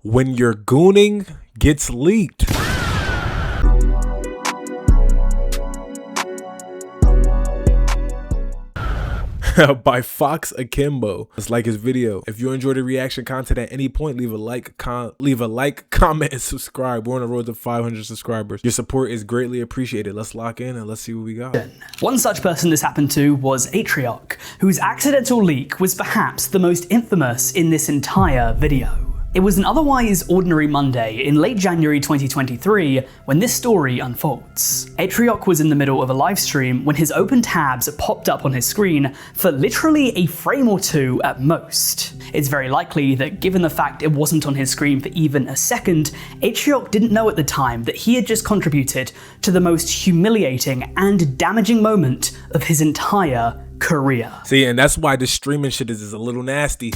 when your gooning gets leaked. By FoxAkimbo. Let's like his video. If you enjoyed the reaction content at any point, leave a like, comment, and subscribe. We're on the road to 500 subscribers. Your support is greatly appreciated. Let's lock in and let's see what we got. One such person this happened to was Atrioc, whose accidental leak was perhaps the most infamous in this entire video. It was an otherwise ordinary Monday in late January 2023 when this story unfolds. Atrioc was in the middle of a live stream when his open tabs popped up on his screen for literally a frame or two at most. It's very likely that given the fact it wasn't on his screen for even a second, Atrioc didn't know at the time that he had just contributed to the most humiliating and damaging moment of his entire career. See, and that's why this streaming shit is a little nasty.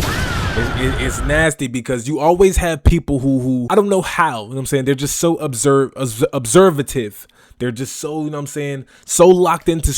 It's nasty because you always have people who I don't know how, you know what I'm saying, they're just so observative. They're just so, you know what I'm saying, so locked into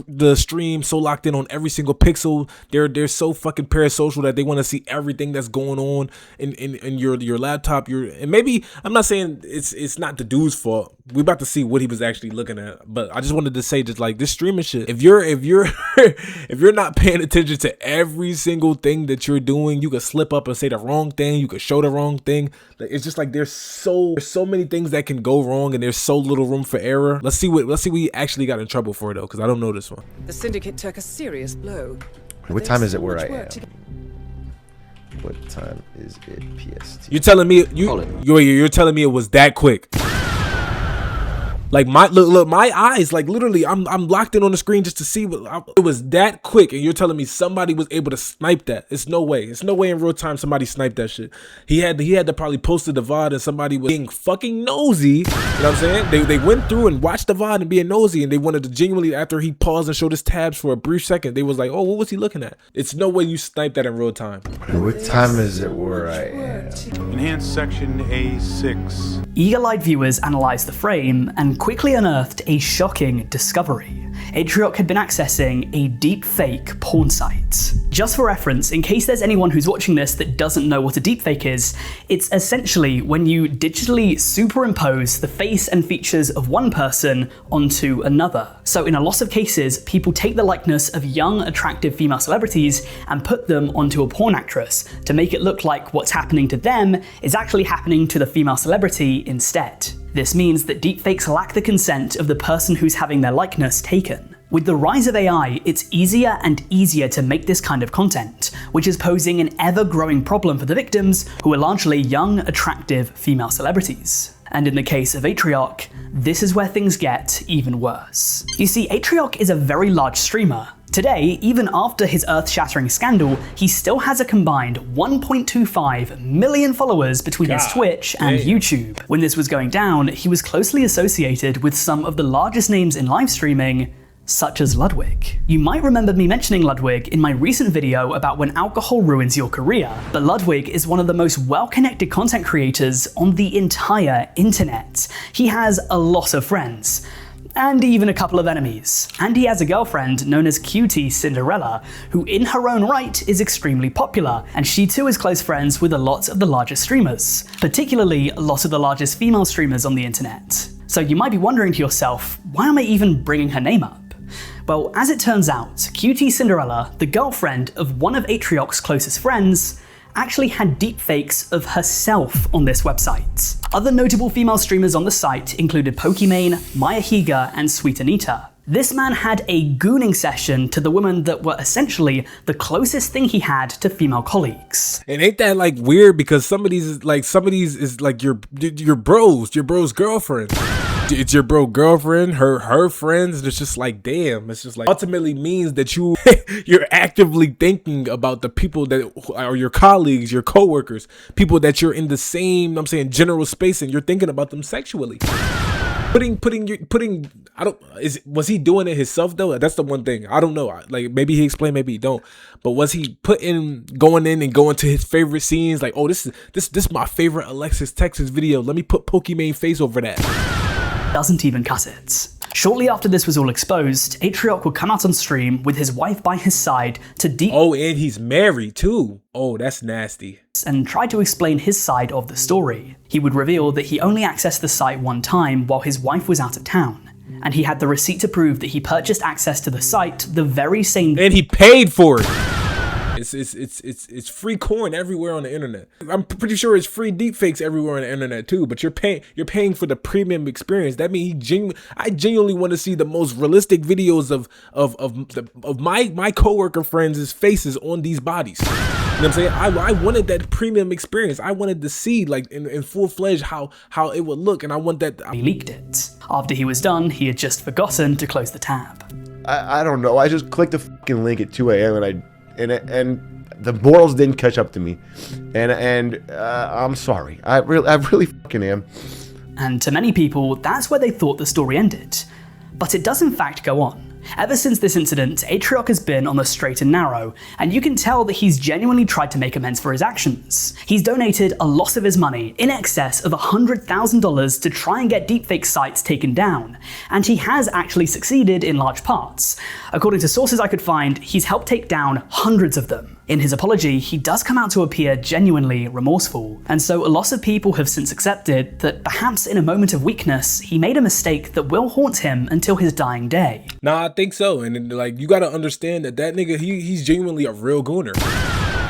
the stream, so locked in on every single pixel. They're so fucking parasocial that they want to see everything that's going on in your laptop. And maybe I'm not saying it's not the dude's fault. We about to see what he was actually looking at, but I just wanted to say, just like this streaming shit, if you're if you're not paying attention to every single thing that you're doing, you could slip up and say the wrong thing, you could show the wrong thing. It's just like there's so many things that can go wrong, and there's so little room for error. Let's see what he actually got in trouble for, though, because I don't know this one. The syndicate took a serious blow. What time is it where I am? What time is it PST? You're telling me you're telling me it was that quick? Like look, my eyes, like literally, I'm locked in on the screen just to see what it was that quick, and you're telling me somebody was able to snipe that? It's no way. It's no way in real time somebody sniped that shit. He had to probably post the VOD, and somebody was being fucking nosy. You know what I'm saying? They went through and watched the VOD and being nosy, and they wanted to genuinely, after he paused and showed his tabs for a brief second, they was like, oh, what was he looking at? It's no way you sniped that in real time. What time is it where I am? Enhanced section A6. Eagle-eyed viewers analysed the frame and quickly unearthed a shocking discovery. Atrioc had been accessing a deepfake porn site. Just for reference, in case there's anyone who's watching this that doesn't know what a deepfake is, it's essentially when you digitally superimpose the face and features of one person onto another. So in a lot of cases, people take the likeness of young, attractive female celebrities and put them onto a porn actress to make it look like what's happening to them is actually happening to the female celebrity instead. This means that deepfakes lack the consent of the person who's having their likeness taken. With the rise of AI, it's easier and easier to make this kind of content, which is posing an ever-growing problem for the victims, who are largely young, attractive female celebrities. And in the case of Atrioc, this is where things get even worse. You see, Atrioc is a very large streamer. Today, even after his earth-shattering scandal, he still has a combined 1.25 million followers between his Twitch and YouTube. When this was going down, he was closely associated with some of the largest names in live streaming, such as Ludwig. You might remember me mentioning Ludwig in my recent video about when alcohol ruins your career, but Ludwig is one of the most well-connected content creators on the entire internet. He has a lot of friends, and even a couple of enemies. And he has a girlfriend known as Cutie Cinderella, who in her own right is extremely popular, and she too is close friends with a lot of the largest streamers, particularly a lot of the largest female streamers on the internet. So you might be wondering to yourself, why am I even bringing her name up? Well, as it turns out, Cutie Cinderella, the girlfriend of one of Atrioc's closest friends, actually had deepfakes of herself on this website. Other notable female streamers on the site included Pokimane, Maya Higa, and Sweet Anita. This man had a gooning session to the women that were essentially the closest thing he had to female colleagues. And ain't that like weird, because some of these is like your bro's girlfriend. It's your bro girlfriend, her friends, and it's just like, damn, it's just like ultimately means that you're actively thinking about the people that are your colleagues, your coworkers, people that you're in the same, I'm saying, general space, and you're thinking about them sexually. Was he doing it himself though? That's the one thing. I don't know. Like, maybe he explained, maybe he don't. But was he going in and going to his favorite scenes? Like, oh, this is my favorite Alexis Texas video. Let me put Pokimane face over that. Doesn't even cut it. Shortly after this was all exposed, Atrioc would come out on stream with his wife by his side to Oh, and he's married too. Oh, that's nasty. And try to explain his side of the story. He would reveal that he only accessed the site one time while his wife was out of town, and he had the receipt to prove that he purchased access to the site the very same And he paid for it. It's free corn everywhere on the internet. I'm pretty sure it's free deepfakes everywhere on the internet too. But you're paying for the premium experience. That means I genuinely want to see the most realistic videos of my coworker friends' faces on these bodies. You know what I'm saying? I wanted that premium experience. I wanted to see like in full-fledged how it would look, and I want that. He leaked it. After he was done, he had just forgotten to close the tab. I don't know. I just clicked the fucking link at 2 a.m. and the morals didn't catch up to me, and I'm sorry. I really fucking am. And to many people, that's where they thought the story ended. But it does in fact go on. Ever since this incident, Atrioc has been on the straight and narrow, and you can tell that he's genuinely tried to make amends for his actions. He's donated a lot of his money, in excess of $100,000, to try and get deepfake sites taken down, and he has actually succeeded in large parts. According to sources I could find, he's helped take down hundreds of them. In his apology, he does come out to appear genuinely remorseful, and so a lot of people have since accepted that perhaps in a moment of weakness, he made a mistake that will haunt him until his dying day. Nah, I think so, and like you gotta understand that nigga he's genuinely a real gooner.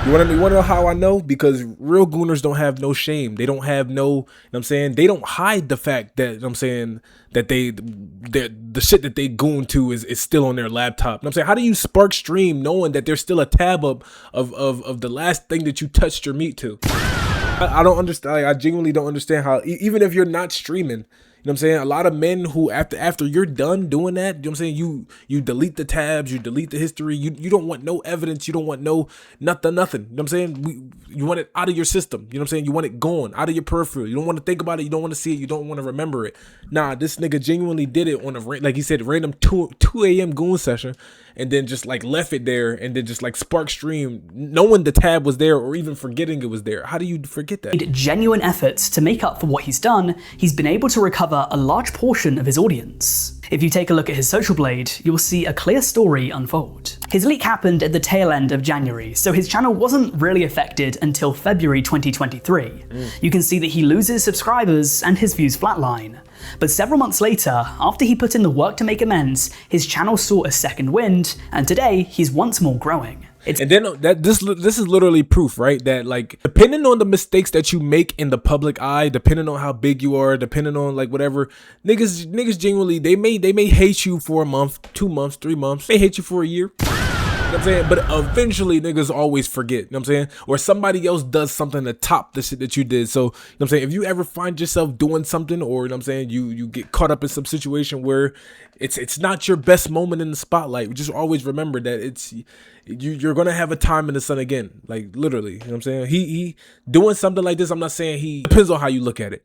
You wanna know how I know? Because real gooners don't have no shame. They don't have no, you know what I'm saying? They don't hide the fact that, you know what I'm saying, that the shit that they goon to is still on their laptop. You know what I'm saying? How do you spark stream knowing that there's still a tab up of the last thing that you touched your meat to? I don't understand. Like, I genuinely don't understand how, even if you're not streaming, you know what I'm saying? A lot of men who after you're done doing that, you know what I'm saying? You delete the tabs, you delete the history. You don't want no evidence. You don't want nothing. You know what I'm saying? You want it out of your system. You know what I'm saying? You want it gone out of your peripheral. You don't want to think about it. You don't want to see it. You don't want to remember it. Nah, this nigga genuinely did it on a, like he said, random 2 a.m. goon session, and then just like left it there, and then just like spark stream, knowing the tab was there or even forgetting it was there. How do you forget that? Genuine efforts to make up for what he's done, he's been able to recover a large portion of his audience. If you take a look at his social blade, you'll see a clear story unfold. His leak happened at the tail end of January, so his channel wasn't really affected until February 2023. You can see that he loses subscribers and his views flatline. But several months later, after he put in the work to make amends, his channel saw a second wind, and today he's once more growing. And then this is literally proof, right? That like, depending on the mistakes that you make in the public eye, depending on how big you are, depending on like whatever, niggas genuinely, they may hate you for a month, 2 months, 3 months. They hate you for a year. You know what I'm saying? But eventually niggas always forget, you know what I'm saying? Or somebody else does something to top the shit that you did. So, you know what I'm saying? If you ever find yourself doing something, or, you know what I'm saying, you get caught up in some situation where it's not your best moment in the spotlight, just always remember that you're gonna have a time in the sun again. Like literally, you know what I'm saying? He doing something like this, I'm not saying depends on how you look at it.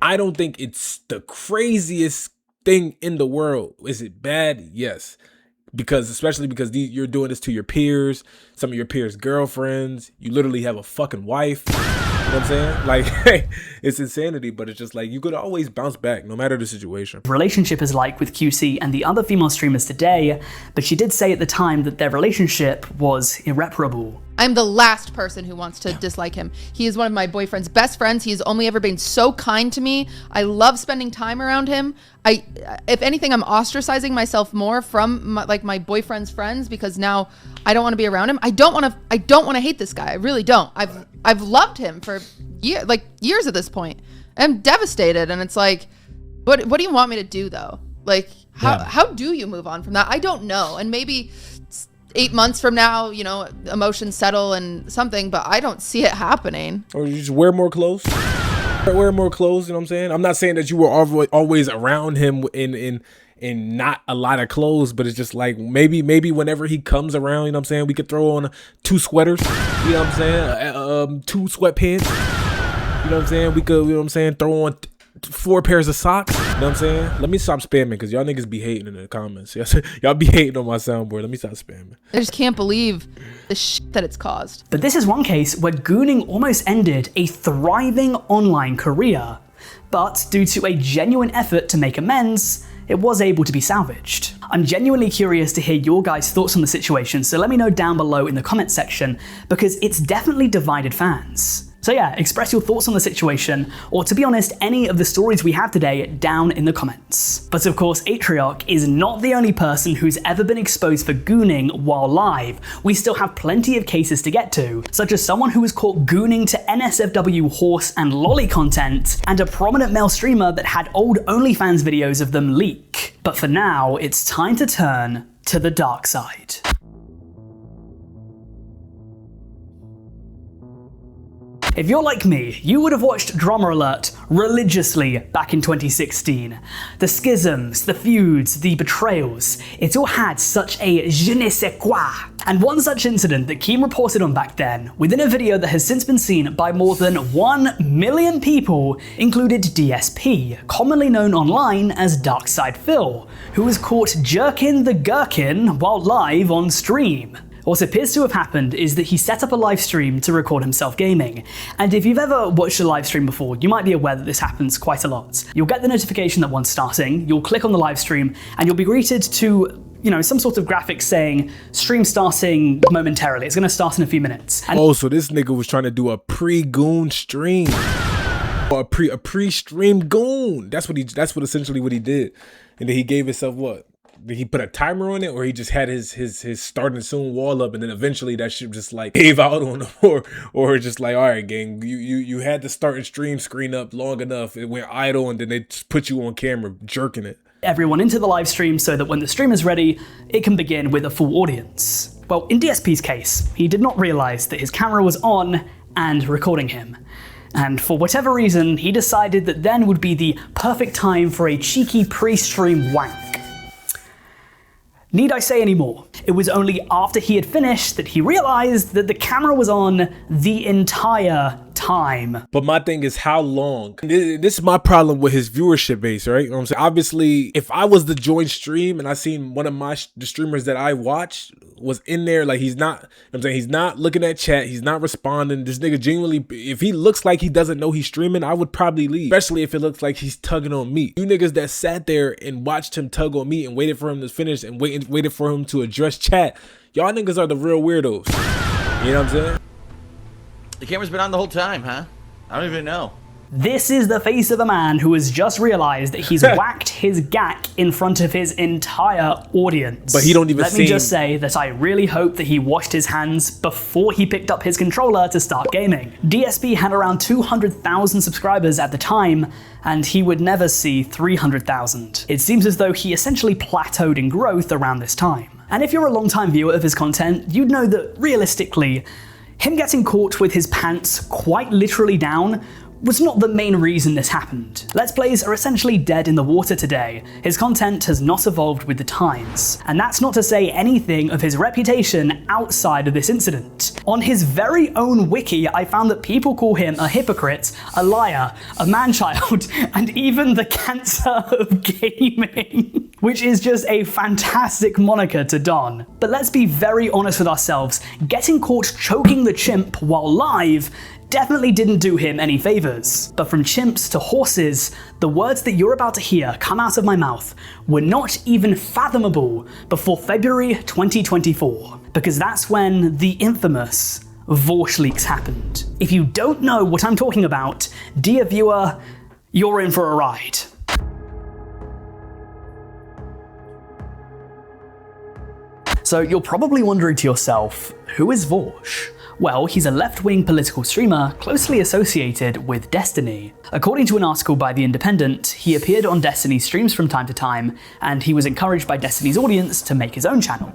I don't think it's the craziest thing in the world. Is it bad? Yes. Especially because you're doing this to your peers, some of your peers' girlfriends. You literally have a fucking wife. You know what I'm saying? Like, it's insanity, but it's just like, you could always bounce back no matter the situation. Relationship is like with QC and the other female streamers today, but she did say at the time that their relationship was irreparable. I'm the last person who wants to dislike him. He is one of my boyfriend's best friends. He's only ever been so kind to me. I love spending time around him. If anything, I'm ostracizing myself more from my boyfriend's friends, because now I don't want to be around him. I don't want to hate this guy. I really don't. I've loved him for years at this point. I'm devastated, and it's like, what do you want me to do though? Like, how do you move on from that? I don't know. And maybe 8 months from now, you know, emotions settle and something, but I don't see it happening. Or you just wear more clothes. Wear more clothes, you know what I'm saying? I'm not saying that you were always around him in not a lot of clothes, but it's just like maybe whenever he comes around, you know what I'm saying, we could throw on 2 sweaters, you know what I'm saying? 2 sweatpants, you know what I'm saying? We could, you know what I'm saying, throw on 4 pairs of socks, you know what I'm saying? Let me stop spamming, because y'all niggas be hating in the comments. Y'all be hating on my soundboard. Let me stop spamming. I just can't believe the shit that it's caused. But this is one case where Gooning almost ended a thriving online career. But due to a genuine effort to make amends, it was able to be salvaged. I'm genuinely curious to hear your guys' thoughts on the situation, so let me know down below in the comments section, because it's definitely divided fans. So yeah, express your thoughts on the situation, or to be honest, any of the stories we have today down in the comments. But of course, Atriarch is not the only person who's ever been exposed for gooning while live. We still have plenty of cases to get to, such as someone who was caught gooning to NSFW horse and lolly content, and a prominent male streamer that had old OnlyFans videos of them leak. But for now, it's time to turn to the dark side. If you're like me, you would have watched Drama Alert religiously back in 2016. The schisms, the feuds, the betrayals, it all had such a je ne sais quoi. And one such incident that Keem reported on back then, within a video that has since been seen by more than 1 million people, included DSP, commonly known online as Darkside Phil, who was caught jerking the gherkin while live on stream. What appears to have happened is that he set up a live stream to record himself gaming. And if you've ever watched a live stream before, you might be aware that this happens quite a lot. You'll get the notification that one's starting, you'll click on the live stream, and you'll be greeted to, you know, some sort of graphic saying, stream starting momentarily, it's gonna start in a few minutes. And so this nigga was trying to do a pre-goon stream. Or a pre-stream goon. That's essentially what he did. And then he gave himself what? Did he put a timer on it, or he just had his starting soon wall up, and then eventually that shit just like gave out on him, or just like, all right, gang, you had the start and stream screen up long enough, it went idle, and then they just put you on camera jerking it. Everyone into the live stream so that when the stream is ready, it can begin with a full audience. Well, in DSP's case, he did not realize that his camera was on and recording him. And for whatever reason, he decided that then would be the perfect time for a cheeky pre-stream wank. Need I say any more? It was only after he had finished that he realized that the camera was on the entire time. But my thing is, how long? This is my problem with his viewership base, right? You know what I'm saying? Obviously, if I was to join stream and I seen one of the streamers that I watch was in there, like he's not, you know what I'm saying, he's not looking at chat, he's not responding. This nigga genuinely, if he looks like he doesn't know he's streaming, I would probably leave. Especially if it looks like he's tugging on me. You niggas that sat there and watched him tug on me and waited for him to finish and waited for him to address chat, y'all niggas are the real weirdos. You know what I'm saying? The camera's been on the whole time, huh? I don't even know. This is the face of a man who has just realized that he's whacked his gack in front of his entire audience. But he don't even Let me just say that I really hope that he washed his hands before he picked up his controller to start gaming. DSP had around 200,000 subscribers at the time, and he would never see 300,000. It seems as though he essentially plateaued in growth around this time. And if you're a long-time viewer of his content, you'd know that realistically, him getting caught with his pants quite literally down was not the main reason this happened. Let's Plays are essentially dead in the water today. His content has not evolved with the times. And that's not to say anything of his reputation outside of this incident. On his very own wiki, I found that people call him a hypocrite, a liar, a man-child, and even the cancer of gaming. Which is just a fantastic moniker to don. But let's be very honest with ourselves, getting caught choking the chimp while live definitely didn't do him any favors. But from chimps to horses, the words that you're about to hear come out of my mouth were not even fathomable before February 2024, because that's when the infamous Vorsh leaks happened. If you don't know what I'm talking about, dear viewer, you're in for a ride. So you're probably wondering to yourself, who is Vorsh? Well, he's a left-wing political streamer closely associated with Destiny. According to an article by The Independent, he appeared on Destiny streams from time to time, and he was encouraged by Destiny's audience to make his own channel.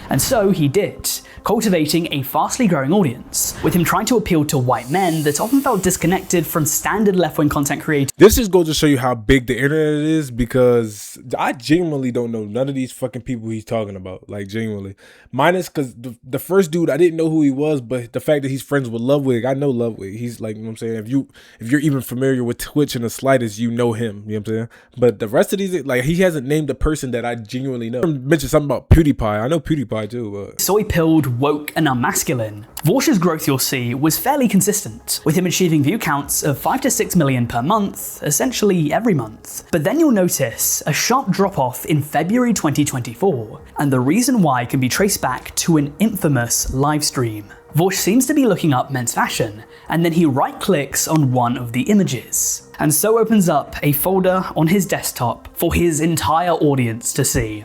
And so he did, cultivating a fastly growing audience, with him trying to appeal to white men that often felt disconnected from standard left-wing content creators. This just goes to show you how big the internet is, because I genuinely don't know none of these fucking people he's talking about, like genuinely. Minus because the first dude, I didn't know who he was, but the fact that he's friends with Ludwig, I know Ludwig. He's like, you know what I'm saying, if you're even familiar with Twitch in the slightest, you know him, you know what I'm saying? But the rest of these, like, he hasn't named a person that I genuinely know. I mentioned something about PewDiePie. I know PewDiePie PewDiePie too, but... Soy-pilled, woke, and unmasculine. Vorsh's growth, you'll see, was fairly consistent, with him achieving view counts of 5 to 6 million per month, essentially every month. But then you'll notice a sharp drop-off in February 2024, and the reason why can be traced back to an infamous livestream. Vorsh seems to be looking up men's fashion, and then he right-clicks on one of the images, and so opens up a folder on his desktop for his entire audience to see.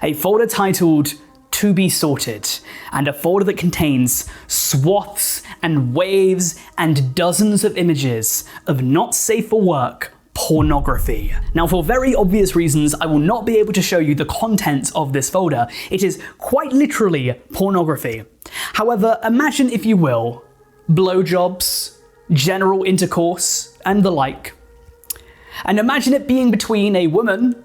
A folder titled To Be Sorted, and a folder that contains swaths and waves and dozens of images of not safe for work pornography. Now, for very obvious reasons, I will not be able to show you the contents of this folder. It is quite literally pornography. However, imagine, if you will, blowjobs, general intercourse, and the like. And imagine it being between a woman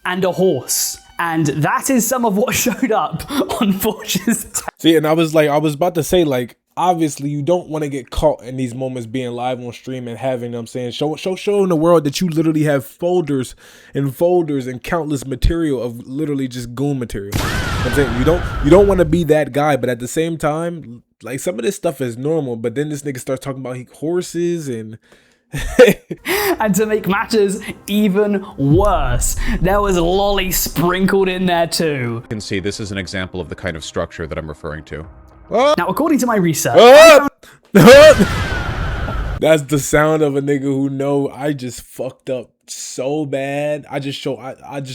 and a horse. And that is some of what showed up on Vorsh's. See, and I was about to say, like, obviously you don't want to get caught in these moments being live on stream and having, I'm saying, showing the world that you literally have folders and countless material of literally just goon material. I'm saying you don't want to be that guy, but at the same time, like, some of this stuff is normal, but then this nigga starts talking about horses and and to make matters even worse, there was lolly sprinkled in there too. You can see this is an example of the kind of structure that I'm referring to. Now, according to my research, that's the sound of a nigga who know I just fucked up so bad. I just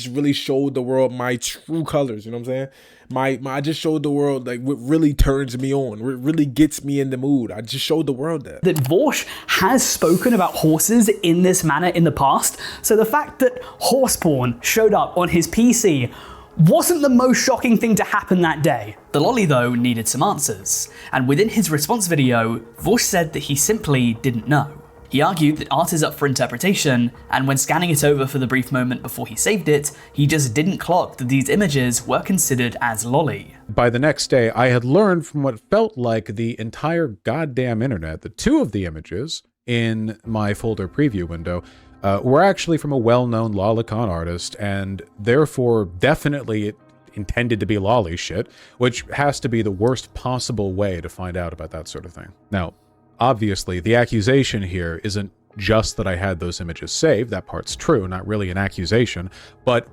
really showed the world my true colors. You know what I'm saying? I just showed the world like what really turns me on, what really gets me in the mood. I just showed the world that Vorsh has spoken about horses in this manner in the past. So the fact that horse porn showed up on his PC wasn't the most shocking thing to happen that day. The lolly, though, needed some answers, and within his response video, Vorsh said that he simply didn't know. He argued that art is up for interpretation, and when scanning it over for the brief moment before he saved it, he just didn't clock that these images were considered as lolly. By the next day, I had learned from what felt like the entire goddamn internet that 2 of the images in my folder preview window were actually from a well-known lolicon artist, and therefore definitely intended to be lolly shit, which has to be the worst possible way to find out about that sort of thing. Now, obviously, the accusation here isn't just that I had those images saved, that part's true, not really an accusation, but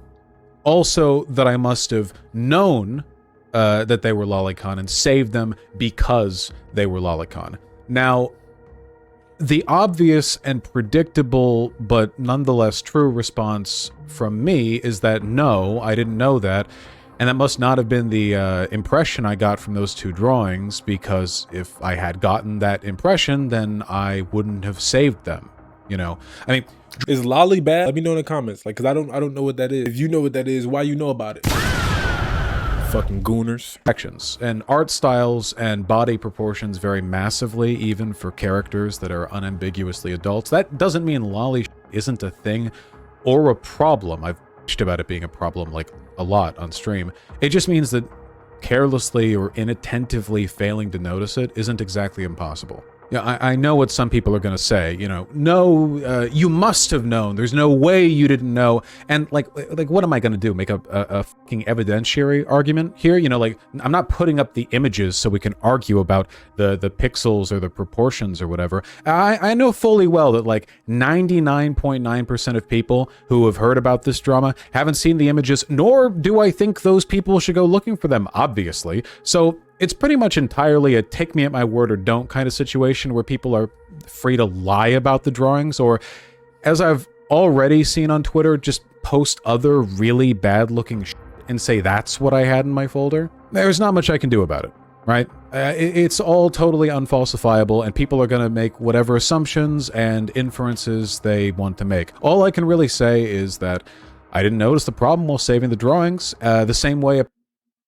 also that I must have known that they were lolicon and saved them because they were lolicon. Now, the obvious and predictable, but nonetheless true response from me is that no, I didn't know that, and that must not have been the impression I got from those 2 drawings, because if I had gotten that impression, then I wouldn't have saved them, you know? I mean, is lolly bad? Let me know in the comments, like, cause I don't know what that is. If you know what that is, why you know about it? Fucking gooners. Actions and art styles and body proportions vary massively, even for characters that are unambiguously adults. That doesn't mean lolly isn't a thing or a problem. I've bitched about it being a problem like a lot on stream. It just means that carelessly or inattentively failing to notice it isn't exactly impossible. Yeah, I know what some people are going to say, you know, no, you must have known. There's no way you didn't know. And like what am I going to do? Make a fucking evidentiary argument here? You know, like, I'm not putting up the images so we can argue about the pixels or the proportions or whatever. I know fully well that like 99.9% of people who have heard about this drama haven't seen the images, nor do I think those people should go looking for them, obviously. So it's pretty much entirely a take me at my word or don't kind of situation where people are free to lie about the drawings, or, as I've already seen on Twitter, just post other really bad looking shit and say that's what I had in my folder. There's not much I can do about it, right? It's all totally unfalsifiable, and people are going to make whatever assumptions and inferences they want to make. All I can really say is that I didn't notice the problem while saving the drawings, the same way a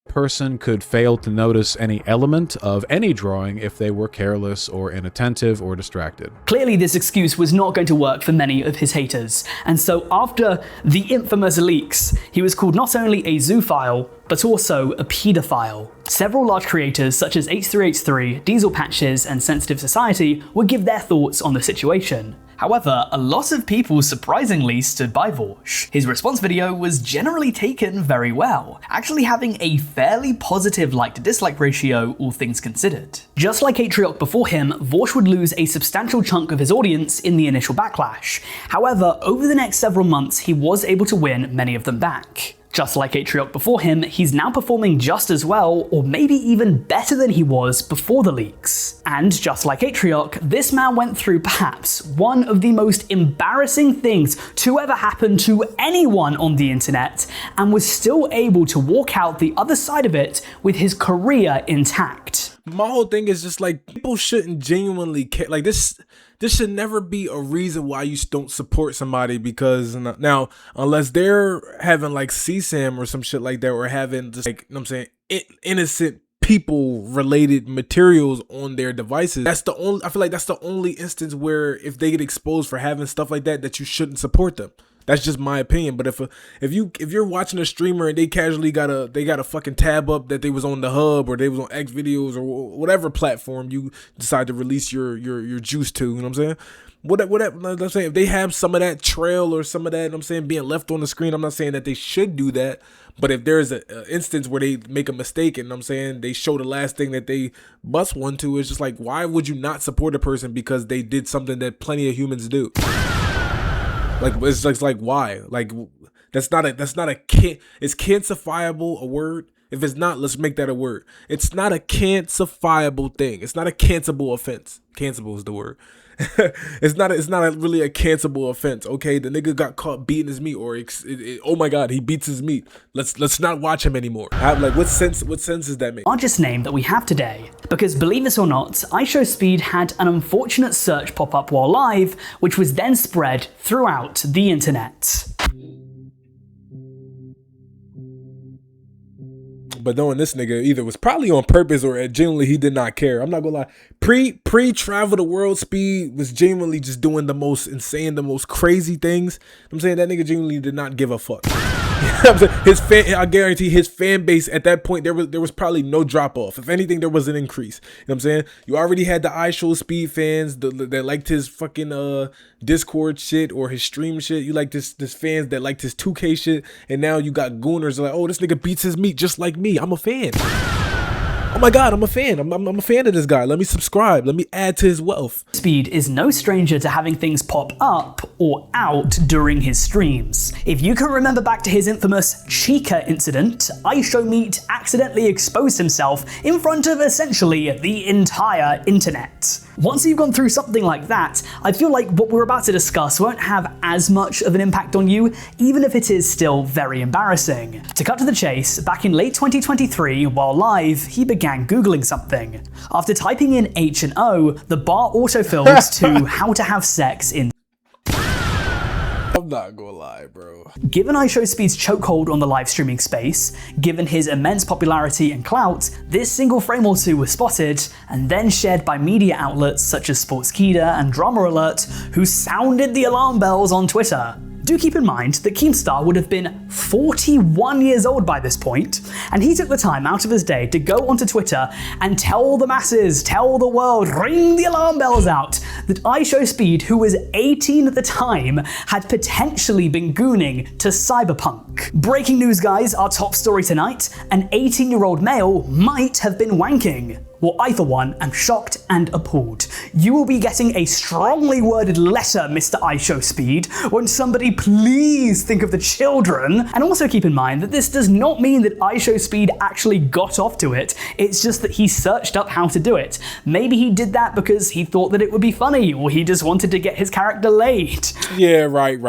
person could fail to notice any element of any drawing if they were careless or inattentive or distracted. Clearly, this excuse was not going to work for many of his haters, and so after the infamous leaks, he was called not only a zoophile, but also a pedophile. Several large creators such as H3H3, Diesel Patches, and Sensitive Society would give their thoughts on the situation. However, a lot of people surprisingly stood by Vorsh. His response video was generally taken very well, actually having a fairly positive like to dislike ratio, all things considered. Just like Atrioc before him, Vorsh would lose a substantial chunk of his audience in the initial backlash. However, over the next several months, he was able to win many of them back. Just like Atrioc before him, he's now performing just as well, or maybe even better than he was before the leaks. And just like Atrioc, this man went through perhaps one of the most embarrassing things to ever happen to anyone on the internet, and was still able to walk out the other side of it with his career intact. My whole thing is just like, people shouldn't genuinely care. Like this should never be a reason why you don't support somebody, because now, unless they're having like CSAM or some shit like that, or having just like, you know what I'm saying, innocent people related materials on their devices, I feel like that's the only instance where if they get exposed for having stuff like that, that you shouldn't support them. That's just my opinion. But if you're watching a streamer and they casually got a fucking tab up that they was on the hub, or they was on X videos, or whatever platform you decide to release your juice to, you know what I'm saying? Whatever I'm saying, if they have some of that trail or some of that, you know what I'm saying, being left on the screen, I'm not saying that they should do that. But if there's an instance where they make a mistake and, you know what I'm saying, they show the last thing that they bust one to, it's just like, why would you not support a person because they did something that plenty of humans do? Like, it's like why? Like, that's not a it's cancerfiable a word? If it's not, let's make that a word. It's not a cancerfiable thing. It's not a cancelable offense. Cancelable is the word. It's not really a cancelable offense. Okay, the nigga got caught beating his meat, or oh my god, he beats his meat. Let's not watch him anymore. Like, what sense does that make? Largest name that we have today, because believe this or not, iShowSpeed had an unfortunate search pop up while live, which was then spread throughout the internet. But knowing this nigga either was probably on purpose or genuinely he did not care. I'm not gonna lie. Pre-travel to world speed was genuinely just doing the most insane, the most crazy things. I'm saying that nigga genuinely did not give a fuck. You know what I'm saying? I guarantee his fan base at that point, there was probably no drop off. If anything, there was an increase. You know what I'm saying? You already had the iShowSpeed fans that liked his fucking Discord shit or his stream shit. You like this fans that liked his 2K shit, and now you got gooners like, oh, this nigga beats his meat just like me. I'm a fan. Oh my god, I'm a fan. I'm a fan of this guy. Let me subscribe. Let me add to his wealth. Speed is no stranger to having things pop up or out during his streams. If you can remember back to his infamous Chica incident, iShowMeat accidentally exposed himself in front of essentially the entire internet. Once you've gone through something like that, I feel like what we're about to discuss won't have as much of an impact on you, even if it is still very embarrassing. To cut to the chase, back in late 2023, while live, he began Googling something. After typing in H and O, the bar autofilled to how to have sex in. I'm not gonna lie, bro. Given iShowSpeed's chokehold on the live streaming space, given his immense popularity and clout, this single frame or two was spotted and then shared by media outlets such as Sportskeeda and Drama Alert, who sounded the alarm bells on Twitter. Do keep in mind that Keemstar would have been 41 years old by this point, and he took the time out of his day to go onto Twitter and tell the masses, tell the world, ring the alarm bells out, that iShowSpeed, who was 18 at the time, had potentially been gooning to Cyberpunk. Breaking news, guys, our top story tonight: an 18-year-old male might have been wanking. Well, I for one am shocked and appalled. You will be getting a strongly worded letter, Mr. iShowSpeed. Won't somebody please think of the children? And also keep in mind that this does not mean that iShowSpeed actually got off to it. It's just that he searched up how to do it. Maybe he did that because he thought that it would be funny, or he just wanted to get his character laid. Yeah, right.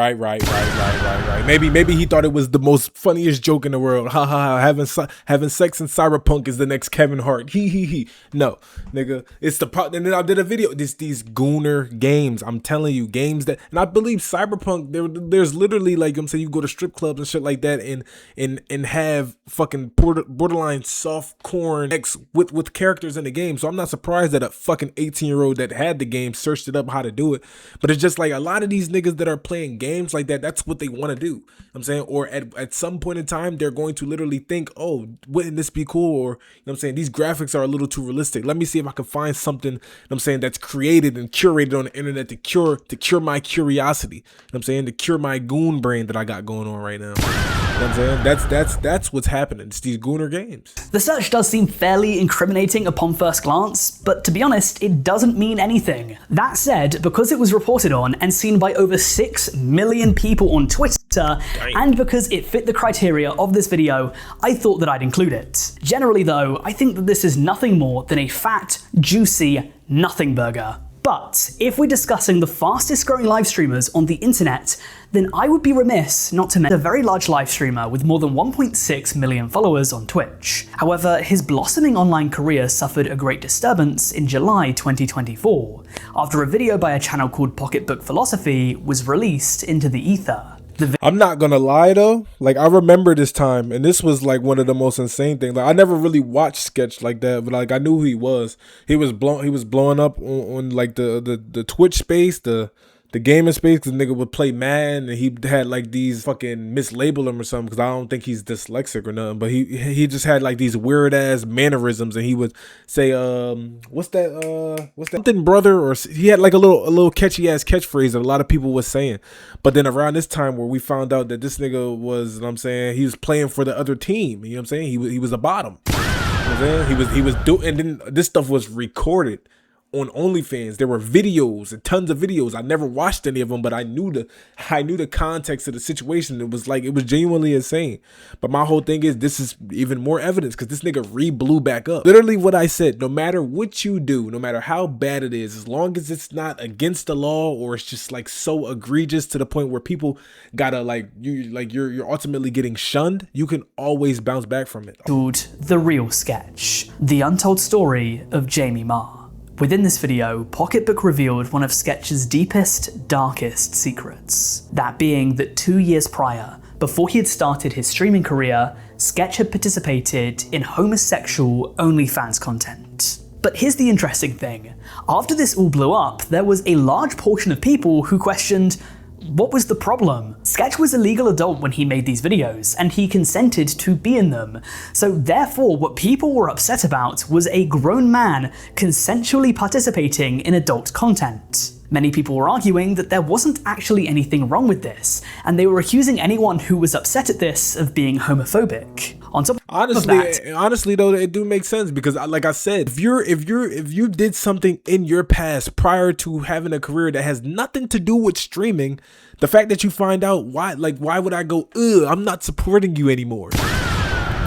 Maybe he thought it was the most funniest joke in the world. Ha ha ha. Having sex in Cyberpunk is the next Kevin Hart. He. No, nigga, it's the problem. And then I did a video. These gooner games. I'm telling you, games that, and I believe Cyberpunk. There's literally, like I'm saying, you go to strip clubs and shit like that, and have fucking borderline soft corn X with characters in the game. So I'm not surprised that a fucking 18-year-old that had the game searched it up how to do it. But it's just like a lot of these niggas that are playing games like that. That's what they want to do. I'm saying, or at some point in time, they're going to literally think, oh, wouldn't this be cool? Or, you know what I'm saying, these graphics are a little too realistic. Let me see if I can find something, you know what I'm saying, that's created and curated on the internet to cure my curiosity. You know what I'm saying? To cure my goon brain that I got going on right now. You know what I'm saying? That's what's happening. It's these gooner games. The search does seem fairly incriminating upon first glance, but to be honest, it doesn't mean anything. That said, because it was reported on and seen by over 6 million people on Twitter, and because it fit the criteria of this video, I thought that I'd include it. Generally though, I think that this is nothing more than a fat, juicy nothing burger. But if we're discussing the fastest growing live streamers on the internet, then I would be remiss not to mention a very large live streamer with more than 1.6 million followers on Twitch. However, his blossoming online career suffered a great disturbance in July 2024, after a video by a channel called Pocketbook Philosophy was released into the ether. I'm not gonna lie though, like I remember this time, and this was like one of the most insane things. Like I never really watched Sketch like that, but like I knew who he was. He was blowing up on like the Twitch space, the gaming space, because the nigga would play Madden, and he had like these fucking mislabel him or something, because I don't think he's dyslexic or nothing, but he just had like these weird ass mannerisms, and he would say what's that something brother, or he had like a little catchy ass catchphrase that a lot of people was saying. But then around this time where we found out that this nigga was, you know what I'm saying, he was playing for the other team, you know what I'm saying, he was a bottom, you know what I'm saying? He was doing, and then this stuff was recorded on OnlyFans. There were videos and tons of videos. I never watched any of them, but I knew the context of the situation. It was genuinely insane. But my whole thing is, this is even more evidence, because this nigga blew back up. Literally what I said, no matter what you do, no matter how bad it is, as long as it's not against the law, or it's just like so egregious to the point where people gotta you're ultimately getting shunned, you can always bounce back from it. Called The Real Sketch, the untold story of Jamie Marr. Within this video, Pocketbook revealed one of Sketch's deepest, darkest secrets. That being that 2 years prior, before he had started his streaming career, Sketch had participated in homosexual OnlyFans content. But here's the interesting thing. After this all blew up, there was a large portion of people who questioned, what was the problem? Sketch was a legal adult when he made these videos, and he consented to be in them. So therefore, what people were upset about was a grown man consensually participating in adult content. Many people were arguing that there wasn't actually anything wrong with this, and they were accusing anyone who was upset at this of being homophobic. On top of that, honestly though, it do make sense, because like I said, if you did something in your past prior to having a career that has nothing to do with streaming, the fact that you find out why would I go, I'm not supporting you anymore?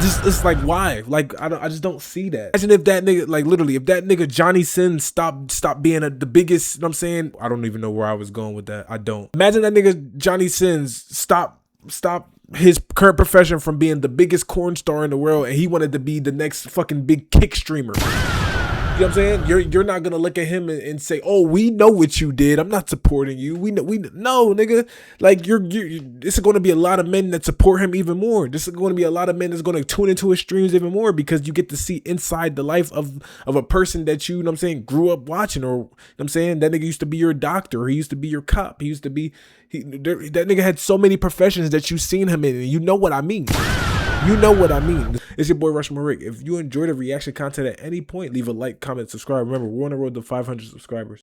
It's like, why? Like, I just don't see that. Imagine if that nigga, like literally, if that nigga Johnny Sins stopped being the biggest, you know what I'm saying? I don't even know where I was going with that. I don't. Imagine that nigga Johnny Sins stop his current profession from being the biggest corn star in the world, and he wanted to be the next fucking big kick streamer. You know what I'm saying? You're not gonna look at him and say, "Oh, we know what you did. I'm not supporting you." We know, no, nigga. Like this is gonna be a lot of men that support him even more. This is gonna be a lot of men that's gonna tune into his streams even more, because you get to see inside the life of a person that you know what I'm saying, grew up watching, or you know what I'm saying, that nigga used to be your doctor, or he used to be your cop, he used to be that nigga had so many professions that you've seen him in, and you know what I mean. You know what I mean. It's your boy RushMoreRick. If you enjoyed the reaction content at any point, leave a like, comment, subscribe. Remember, we're on the road to 500 subscribers.